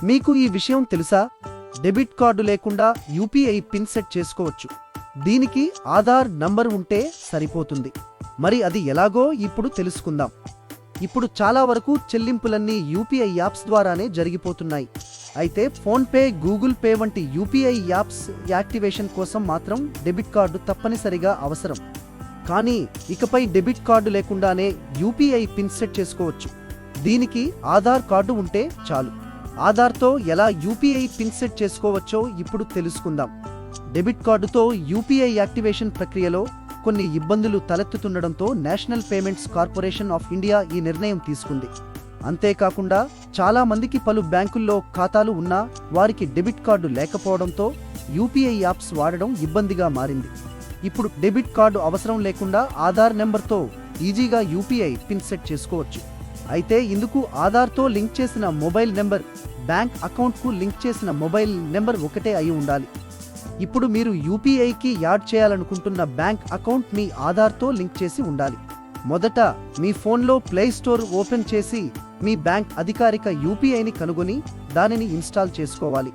మీకు ఈ విషయం తెలుసా? డెబిట్ కార్డు లేకుండా యూపీఐ పిన్ సెట్ చేసుకోవచ్చు. దీనికి ఆధార్ నంబర్ ఉంటే సరిపోతుంది. మరి అది ఎలాగో ఇప్పుడు తెలుసుకుందాం. ఇప్పుడు చాలా వరకు చెల్లింపులన్నీ యూపీఐ యాప్స్ ద్వారానే జరిగిపోతున్నాయి. అయితే ఫోన్పే, గూగుల్ పే వంటి యూపీఐ యాప్స్ యాక్టివేషన్ కోసం మాత్రం డెబిట్ కార్డు తప్పనిసరిగా అవసరం. కానీ ఇకపై డెబిట్ కార్డు లేకుండానే యూపీఐ పిన్ సెట్ చేసుకోవచ్చు. దీనికి ఆధార్ కార్డు ఉంటే చాలు. ఆధార్తో ఎలా యూపీఐ పిన్ సెట్ చేసుకోవచ్చో ఇప్పుడు తెలుసుకుందాం. డెబిట్ కార్డుతో యూపీఐ యాక్టివేషన్ ప్రక్రియలో కొన్ని ఇబ్బందులు తలెత్తుతుండడంతో national payments corporation of India ఈ నిర్ణయం తీసుకుంది. అంతేకాకుండా చాలా మందికి పలు బ్యాంకుల్లో ఖాతాలు ఉన్నా వారికి డెబిట్ కార్డు లేకపోవడంతో యూపీఐ యాప్స్ వాడడం ఇబ్బందిగా మారింది. ఇప్పుడు డెబిట్ కార్డు అవసరం లేకుండా ఆధార్ నెంబర్తో ఈజీగా యూపీఐ పిన్ సెట్ చేసుకోవచ్చు. అయితే ఇందుకు ఆధార్తో లింక్ చేసిన మొబైల్ నెంబర్, బ్యాంక్ అకౌంట్కు లింక్ చేసిన మొబైల్ నెంబర్ ఒకటే అయి ఉండాలి. ఇప్పుడు మీరు యూపీఐకి యాడ్ చేయాలనుకుంటున్న బ్యాంక్ అకౌంట్ మీ ఆధార్తో లింక్ చేసి ఉండాలి. మొదట మీ ఫోన్లో ప్లే స్టోర్ ఓపెన్ చేసి మీ బ్యాంక్ అధికారిక యూపీఐని కనుగొని దానిని ఇన్స్టాల్ చేసుకోవాలి.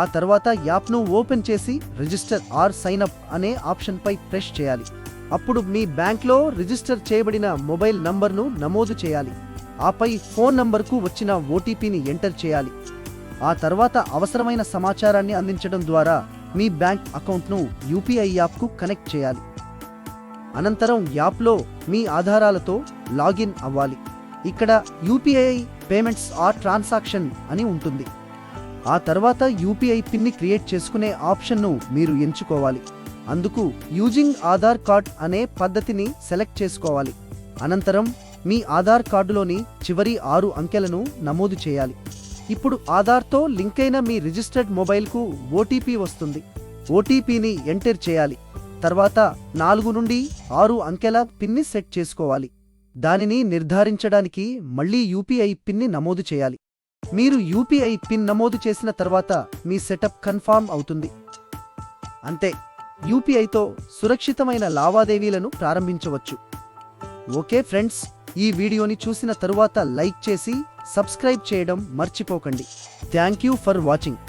ఆ తర్వాత యాప్ను ఓపెన్ చేసి రిజిస్టర్ ఆర్ సైన్ అప్ అనే ఆప్షన్పై ప్రెస్ చేయాలి. అప్పుడు మీ బ్యాంక్లో రిజిస్టర్ చేయబడిన మొబైల్ నంబర్ను నమోదు చేయాలి. ఆపై ఫోన్ నంబర్కు వచ్చిన ఓటీపీని ఎంటర్ చేయాలి. ఆ తర్వాత అవసరమైన సమాచారాన్ని అందించడం ద్వారా మీ బ్యాంక్ అకౌంట్ను యూపీఐ యాప్కు కనెక్ట్ చేయాలి. అనంతరం యాప్లో మీ ఆధారాలతో లాగిన్ అవ్వాలి. ఇక్కడ యూపీఐ పేమెంట్స్ ఆర్ ట్రాన్సాక్షన్ అని ఉంటుంది. ఆ తర్వాత యూపీఐ పిన్ని క్రియేట్ చేసుకునే ఆప్షన్ను మీరు ఎంచుకోవాలి. అందుకు యూజింగ్ ఆధార్ కార్డ్ అనే పద్ధతిని సెలెక్ట్ చేసుకోవాలి. అనంతరం మీ ఆధార్ కార్డులోని చివరి 6 అంకెలను నమోదు చేయాలి. ఇప్పుడు ఆధార్తో లింక్ అయిన మీ రిజిస్టర్డ్ మొబైల్కు ఓటీపీ వస్తుంది. ఓటీపీని ఎంటర్ చేయాలి. తర్వాత 4 నుండి 6 అంకెల పిన్ని సెట్ చేసుకోవాలి. దానిని నిర్ధారించడానికి మళ్లీ యూపీఐ పిన్ని నమోదు చేయాలి. మీరు యూపీఐ పిన్ నమోదు చేసిన తర్వాత మీ సెటప్ కన్ఫర్మ్ అవుతుంది. అంతే, యూపీఐతో సురక్షితమైన లావాదేవీలను ప్రారంభించవచ్చు. ఓకే ఫ్రెండ్స్, ఈ వీడియోని చూసిన తరువాత లైక్ చేసి సబ్స్క్రైబ్ చేయడం మర్చిపోకండి. Thank you for watching.